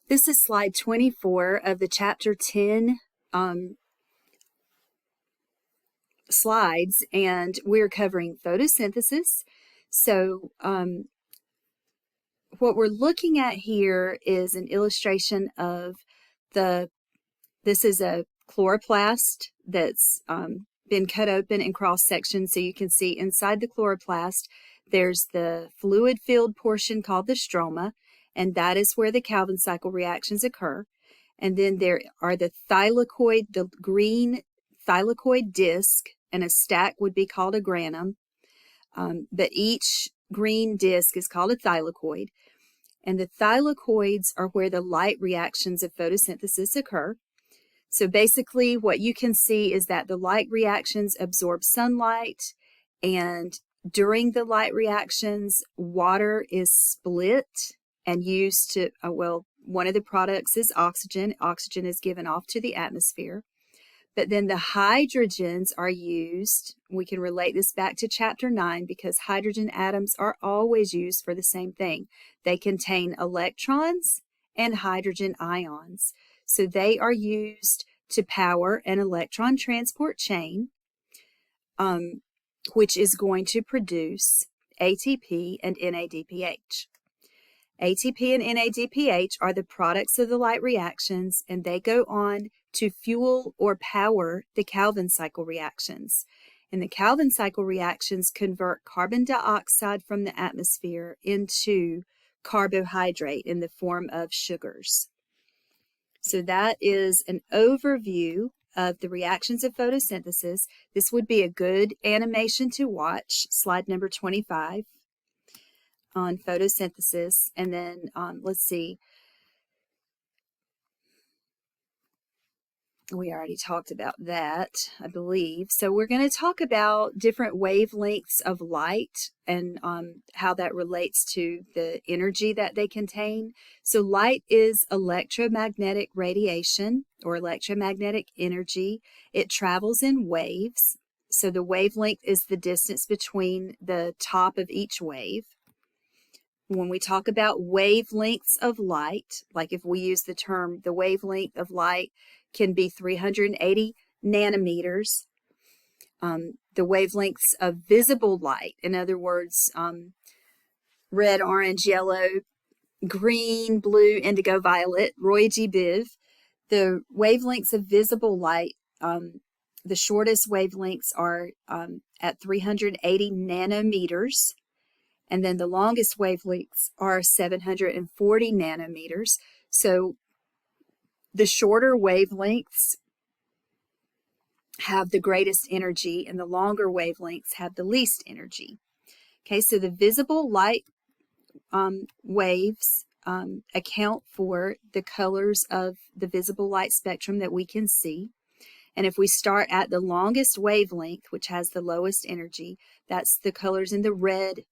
This is slide 24 of the chapter 10 slides, and we're covering photosynthesis. So what we're looking at here is an illustration of this is a chloroplast that's been cut open in cross-section, so you can see inside the chloroplast there's the fluid-filled portion called the stroma, and that is where the Calvin cycle reactions occur. And then there are the thylakoid, the green thylakoid disc, and a stack would be called a granum. But each green disc is called a thylakoid. And the thylakoids are where the light reactions of photosynthesis occur. So basically what you can see is that the light reactions absorb sunlight, and during the light reactions, water is split and used to, one of the products is oxygen. Oxygen is given off to the atmosphere. But then the hydrogens are used. We can relate this back to chapter 9 because hydrogen atoms are always used for the same thing. They contain electrons and hydrogen ions. So they are used to power an electron transport chain, which is going to produce ATP and NADPH. ATP and NADPH are the products of the light reactions, and they go on to fuel or power the Calvin cycle reactions. And the Calvin cycle reactions convert carbon dioxide from the atmosphere into carbohydrate in the form of sugars. So that is an overview of the reactions of photosynthesis. This would be a good animation to watch, slide number 25 on photosynthesis. And then let's see. We already talked about that, I believe. So we're going to talk about different wavelengths of light and how that relates to the energy that they contain. So light is electromagnetic radiation or electromagnetic energy. It travels in waves. So the wavelength is the distance between the top of each wave. When we talk about wavelengths of light, like if we use the term, the wavelength of light can be 380 nanometers. The wavelengths of visible light, in other words, red, orange, yellow, green, blue, indigo, violet, Roy G. Biv. The wavelengths of visible light, the shortest wavelengths are at 380 nanometers. And then the longest wavelengths are 740 nanometers. So the shorter wavelengths have the greatest energy, and the longer wavelengths have the least energy. Okay, so the visible light waves account for the colors of the visible light spectrum that we can see. And if we start at the longest wavelength, which has the lowest energy, that's the colors in the red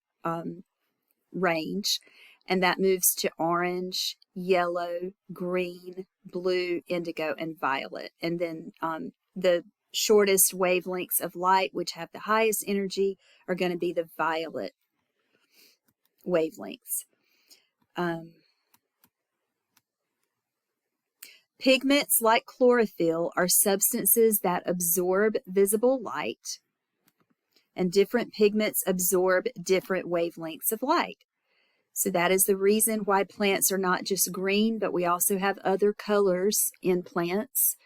range, and that moves to orange, yellow, green, blue, indigo, and violet. And then the shortest wavelengths of light, which have the highest energy, are going to be the violet wavelengths. Pigments like chlorophyll are substances that absorb visible light, and different pigments absorb different wavelengths of light. So that is the reason why plants are not just green, but we also have other colors in plants,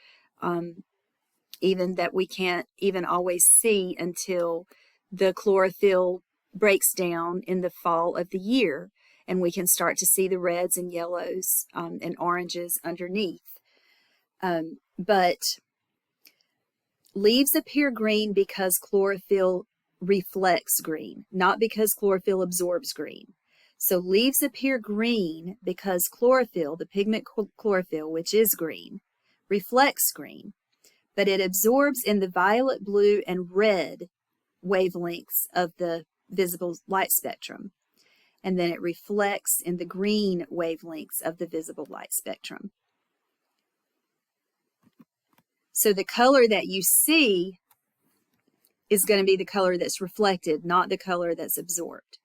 even that we can't even always see until the chlorophyll breaks down in the fall of the year, and we can start to see the reds and yellows and oranges underneath. But leaves appear green because chlorophyll reflects green, not because chlorophyll absorbs green. So leaves appear green because chlorophyll, the pigment chlorophyll, which is green, reflects green, but it absorbs in the violet, blue, and red wavelengths of the visible light spectrum, and then it reflects in the green wavelengths of the visible light spectrum. So the color that you see is going to be the color that's reflected, not the color that's absorbed.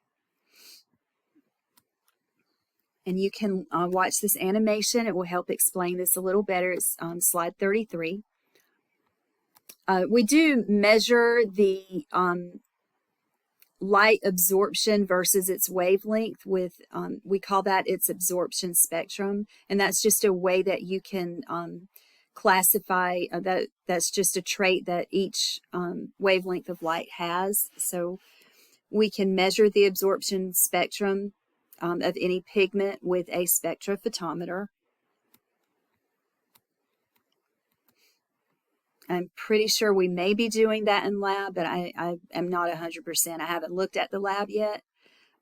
And you can watch this animation. It will help explain this a little better. It's slide 33. We do measure the light absorption versus its wavelength with, we call that its absorption spectrum. And that's just a way that you can classify, that's just a trait that each wavelength of light has. So we can measure the absorption spectrum of any pigment with a spectrophotometer. I'm pretty sure we may be doing that in lab, but I am not 100%. I haven't looked at the lab yet.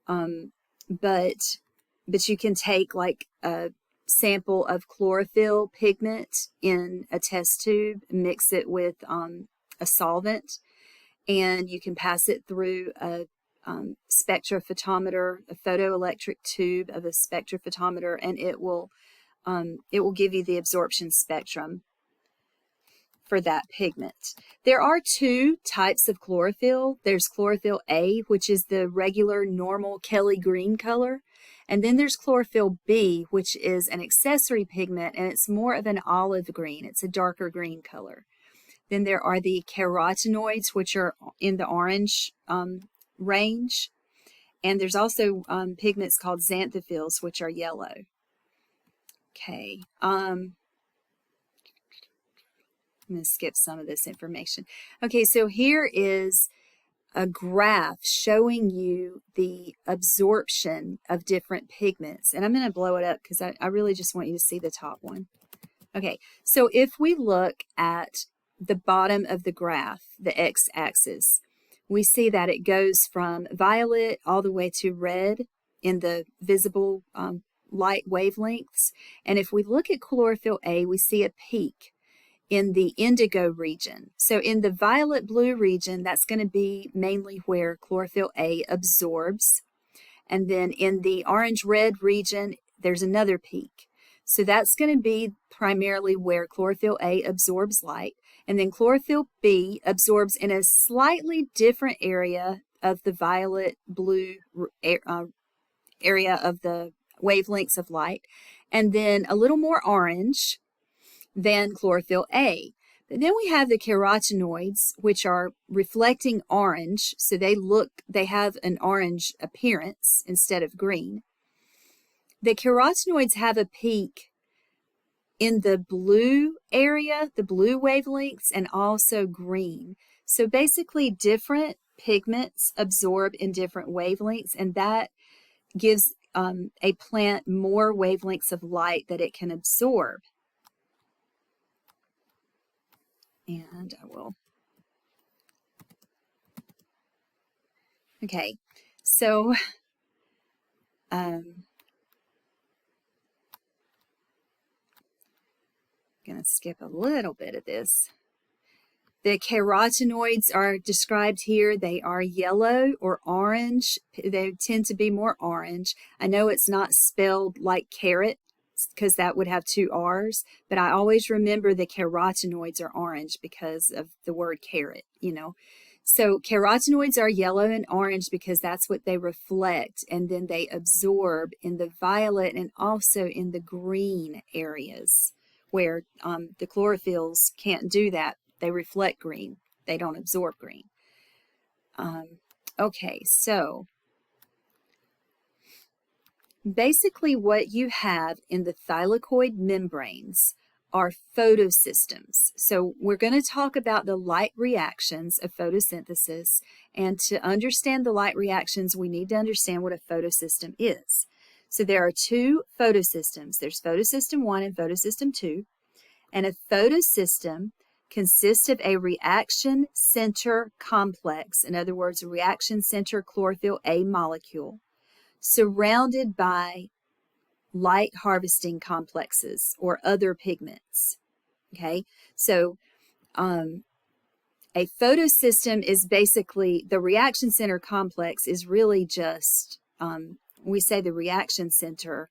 But you can take like a sample of chlorophyll pigment in a test tube, mix it with a solvent, and you can pass it through a spectrophotometer, a photoelectric tube of a spectrophotometer, and it will give you the absorption spectrum for that pigment. There are two types of chlorophyll. There's chlorophyll A, which is the regular normal Kelly green color, and then there's chlorophyll B, which is an accessory pigment, and it's more of an olive green. It's a darker green color. Then there are the carotenoids, which are in the orange range, and there's also pigments called xanthophylls, which are yellow. Okay. I'm going to skip some of this information. Okay, so here is a graph showing you the absorption of different pigments. And I'm going to blow it up because I really just want you to see the top one. Okay, so if we look at the bottom of the graph, the x-axis, we see that it goes from violet all the way to red in the visible light wavelengths. And if we look at chlorophyll A, we see a peak in the indigo region. So in the violet blue region, that's going to be mainly where chlorophyll A absorbs. And then in the orange red region, there's another peak. So that's going to be primarily where chlorophyll A absorbs light. And then chlorophyll B absorbs in a slightly different area of the violet blue area of the wavelengths of light. And then a little more orange than chlorophyll A. But then we have the carotenoids, which are reflecting orange, so they have an orange appearance instead of green. The carotenoids have a peak in the blue area, the blue wavelengths, and also green. So basically different pigments absorb in different wavelengths, and that gives a plant more wavelengths of light that it can absorb. And I will. Okay, so I'm going to skip a little bit of this. The carotenoids are described here. They are yellow or orange. They tend to be more orange. I know it's not spelled like carrot, because that would have two R's, but I always remember the carotenoids are orange because of the word carrot, you know. So carotenoids are yellow and orange because that's what they reflect, and then they absorb in the violet and also in the green areas where the chlorophylls can't do that. They reflect green. They don't absorb green. Okay, so basically what you have in the thylakoid membranes are photosystems. So we're going to talk about the light reactions of photosynthesis, and to understand the light reactions, we need to understand what a photosystem is. So there are two photosystems. There's photosystem 1 and photosystem 2, and a photosystem consists of a reaction center complex, in other words, a reaction center chlorophyll A molecule, surrounded by light harvesting complexes or other pigments. Okay, so a photosystem is basically, the reaction center complex is really just, we say the reaction center,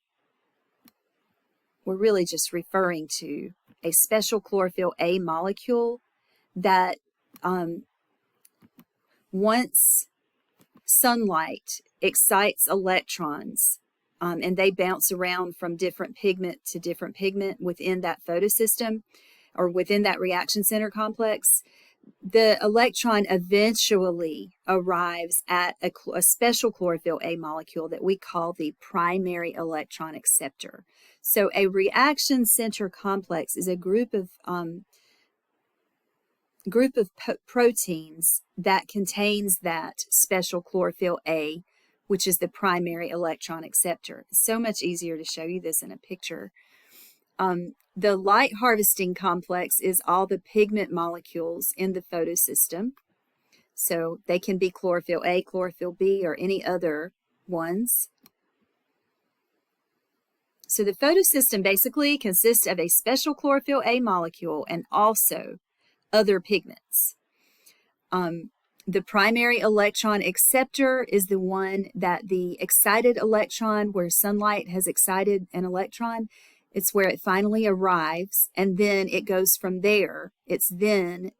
we're really just referring to a special chlorophyll A molecule that once sunlight excites electrons and they bounce around from different pigment to different pigment within that photosystem or within that reaction center complex. The electron eventually arrives at a special chlorophyll A molecule that we call the primary electron acceptor. So a reaction center complex is a group of proteins that contains that special chlorophyll A, which is the primary electron acceptor. It's so much easier to show you this in a picture. The light harvesting complex is all the pigment molecules in the photosystem. So they can be chlorophyll A, chlorophyll B, or any other ones. So the photosystem basically consists of a special chlorophyll A molecule and also other pigments. The primary electron acceptor is the one that the excited electron, where sunlight has excited an electron, it's where it finally arrives, and then it goes from there. It's then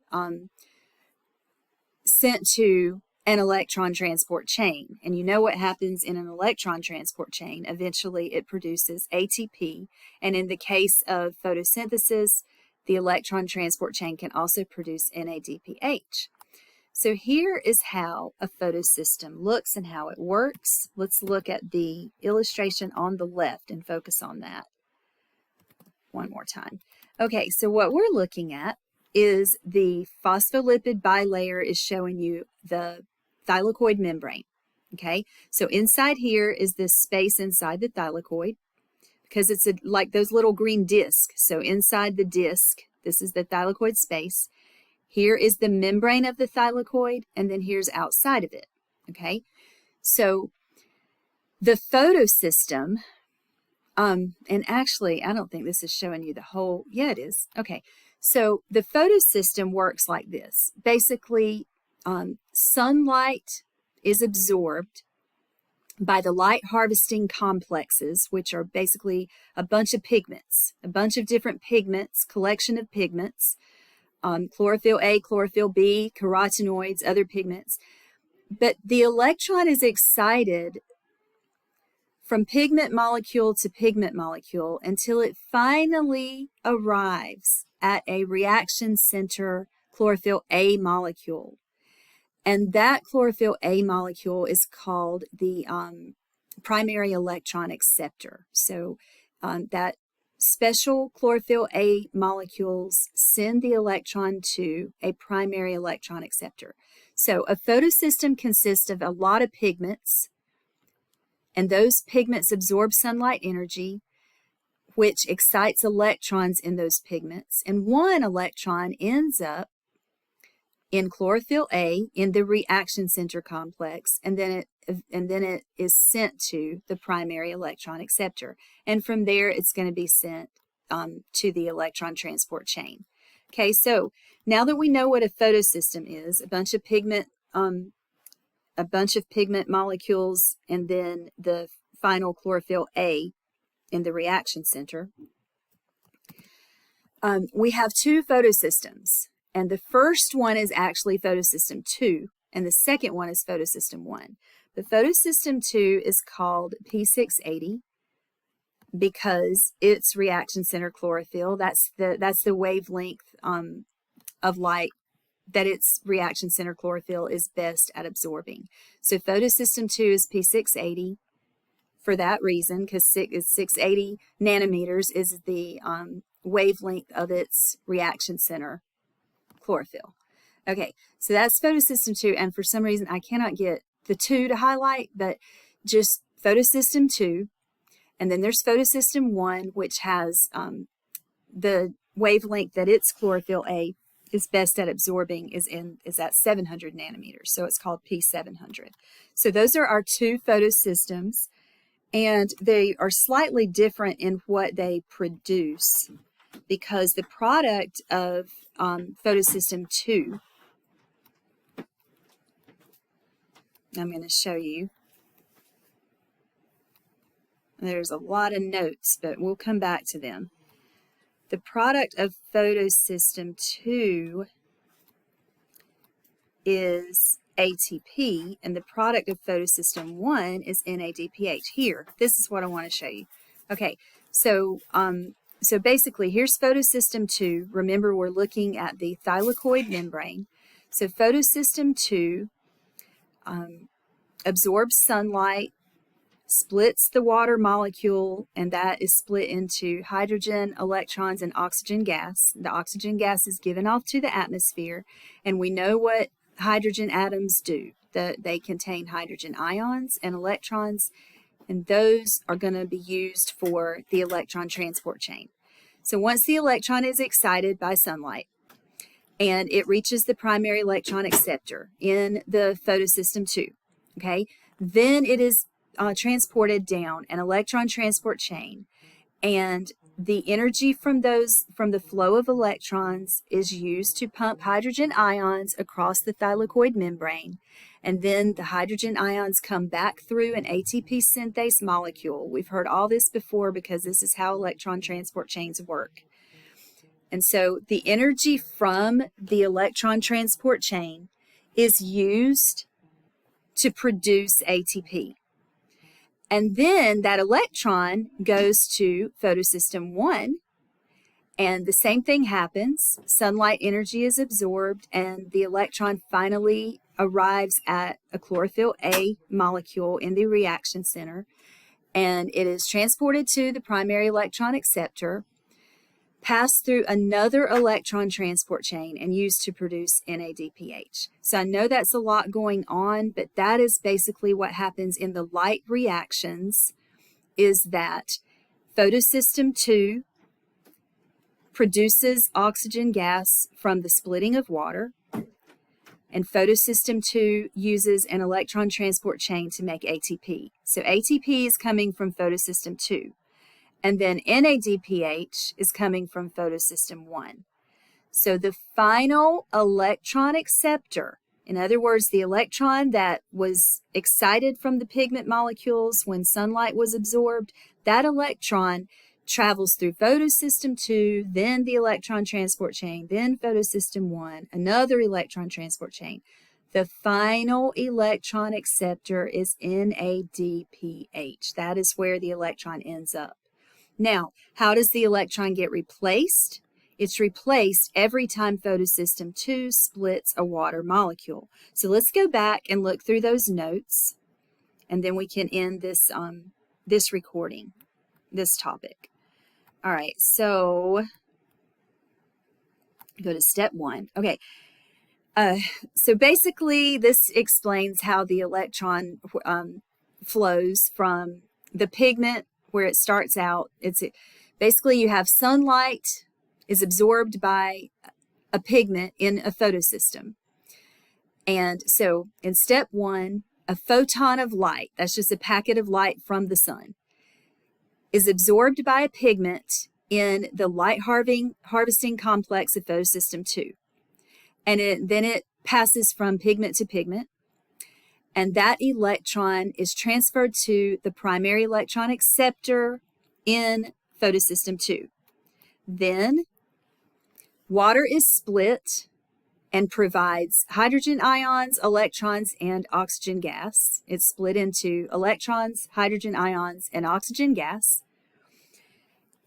sent to an electron transport chain. And you know what happens in an electron transport chain. Eventually it produces ATP. And in the case of photosynthesis, the electron transport chain can also produce NADPH. So here is how a photosystem looks and how it works. Let's look at the illustration on the left and focus on that one more time. Okay, so what we're looking at is the phospholipid bilayer is showing you the thylakoid membrane. Okay, so inside here is this space inside the thylakoid because it's like those little green discs. So inside the disc, this is the thylakoid space. Here is the membrane of the thylakoid, and then here's outside of it. Okay, so the photosystem, and actually, I don't think this is showing you the whole, yeah, it is. Okay, so the photosystem works like this. Basically, sunlight is absorbed by the light harvesting complexes, which are basically a bunch of pigments, a bunch of different pigments, collection of pigments, chlorophyll A, chlorophyll B, carotenoids, other pigments. But the electron is excited from pigment molecule to pigment molecule until it finally arrives at a reaction center chlorophyll A molecule. And that chlorophyll A molecule is called the primary electron acceptor. So that special chlorophyll A molecules send the electron to a primary electron acceptor. So a photosystem consists of a lot of pigments, and those pigments absorb sunlight energy, which excites electrons in those pigments. And one electron ends up in chlorophyll A in the reaction center complex, and then it is sent to the primary electron acceptor. And from there, it's going to be sent to the electron transport chain. Okay, so now that we know what a photosystem is, a bunch of pigment molecules, and then the final chlorophyll A in the reaction center, we have two photosystems. And the first one is actually photosystem 2, and the second one is photosystem 1. The photosystem 2 is called P680 because its reaction center chlorophyll, that's the wavelength of light that its reaction center chlorophyll is best at absorbing. So photosystem 2 is P680 for that reason, because 680 nanometers is the wavelength of its reaction center chlorophyll. Okay, so that's photosystem 2, and for some reason I cannot get the 2 to highlight, but just photosystem 2, and then there's photosystem 1, which has the wavelength that its chlorophyll A is best at absorbing is at 700 nanometers, so it's called P700. So those are our two photosystems, and they are slightly different in what they produce, because the product of photosystem 2, I'm going to show you. There's a lot of notes, but we'll come back to them. The product of photosystem 2 is ATP, and the product of photosystem 1 is NADPH. Here, this is what I want to show you. Okay, so basically, here's photosystem 2. Remember, we're looking at the thylakoid membrane. So photosystem 2 absorbs sunlight, splits the water molecule, and that is split into hydrogen, electrons, and oxygen gas. The oxygen gas is given off to the atmosphere, and we know what hydrogen atoms do. They contain hydrogen ions and electrons, and those are going to be used for the electron transport chain. So once the electron is excited by sunlight, and it reaches the primary electron acceptor in the photosystem 2, okay, then it is transported down an electron transport chain, and the energy from the flow of electrons is used to pump hydrogen ions across the thylakoid membrane, and then the hydrogen ions come back through an ATP synthase molecule. We've heard all this before because this is how electron transport chains work. And so the energy from the electron transport chain is used to produce ATP. And then that electron goes to photosystem 1, and the same thing happens. Sunlight energy is absorbed, and the electron finally arrives at a chlorophyll A molecule in the reaction center, and it is transported to the primary electron acceptor, passed through another electron transport chain, and used to produce NADPH. So I know that's a lot going on, but that is basically what happens in the light reactions, is that photosystem 2 produces oxygen gas from the splitting of water, and photosystem 2 uses an electron transport chain to make ATP. So ATP is coming from photosystem 2. And then NADPH is coming from photosystem 1. So the final electron acceptor, in other words, the electron that was excited from the pigment molecules when sunlight was absorbed, that electron travels through photosystem 2, then the electron transport chain, then photosystem 1, another electron transport chain. The final electron acceptor is NADPH. That is where the electron ends up. Now, how does the electron get replaced? It's replaced every time photosystem 2 splits a water molecule. So let's go back and look through those notes, and then we can end this, this recording, this topic. All right, so go to step 1. Okay, so basically this explains how the electron flows from the pigment where it starts out. It's basically you have sunlight is absorbed by a pigment in a photosystem. And so in step 1, a photon of light, that's just a packet of light from the sun, is absorbed by a pigment in the light harvesting complex of photosystem 2. And then it passes from pigment to pigment. And that electron is transferred to the primary electron acceptor in photosystem 2. Then water is split and provides hydrogen ions, electrons, and oxygen gas. It's split into electrons, hydrogen ions, and oxygen gas.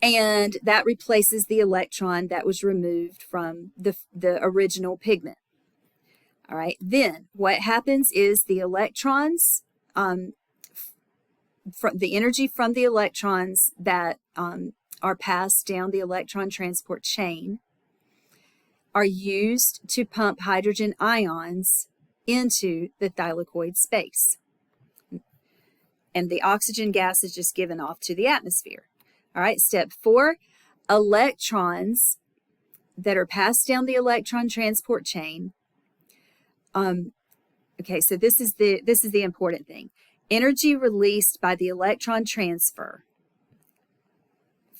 And that replaces the electron that was removed from the original pigment. All right, then what happens is the electrons, the energy from the electrons that are passed down the electron transport chain are used to pump hydrogen ions into the thylakoid space. And the oxygen gas is just given off to the atmosphere. All right, step 4, electrons that are passed down the electron transport chain. Okay, so this is the important thing. Energy released by the electron transfer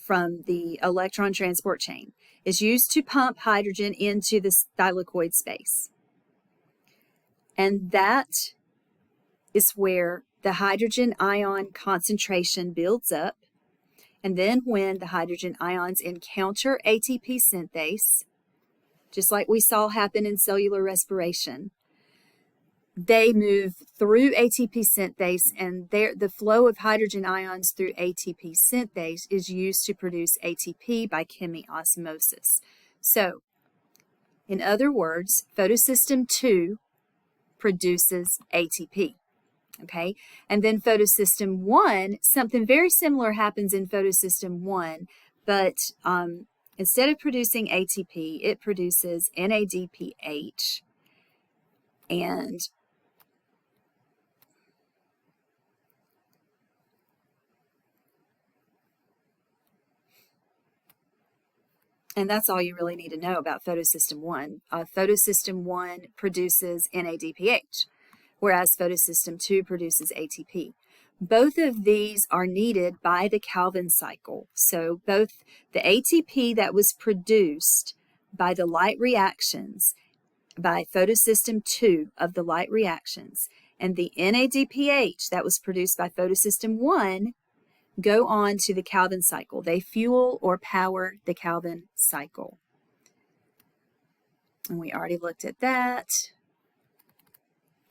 from the electron transport chain is used to pump hydrogen into the thylakoid space. And that is where the hydrogen ion concentration builds up. And then when the hydrogen ions encounter ATP synthase, just like we saw happen in cellular respiration, they move through ATP synthase, and the flow of hydrogen ions through ATP synthase is used to produce ATP by chemiosmosis. So, in other words, photosystem 2 produces ATP. Okay, and then photosystem 1, something very similar happens in photosystem 1, but instead of producing ATP, it produces NADPH, and that's all you really need to know about photosystem 1. Photosystem 1 produces NADPH, whereas photosystem 2 produces ATP. Both of these are needed by the Calvin cycle. So both the ATP that was produced by the light reactions, by photosystem 2 of the light reactions, and the NADPH that was produced by photosystem 1 go on to the Calvin cycle. They fuel or power the Calvin cycle. And we already looked at that.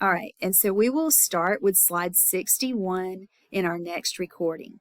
All right, and so we will start with slide 61 in our next recording.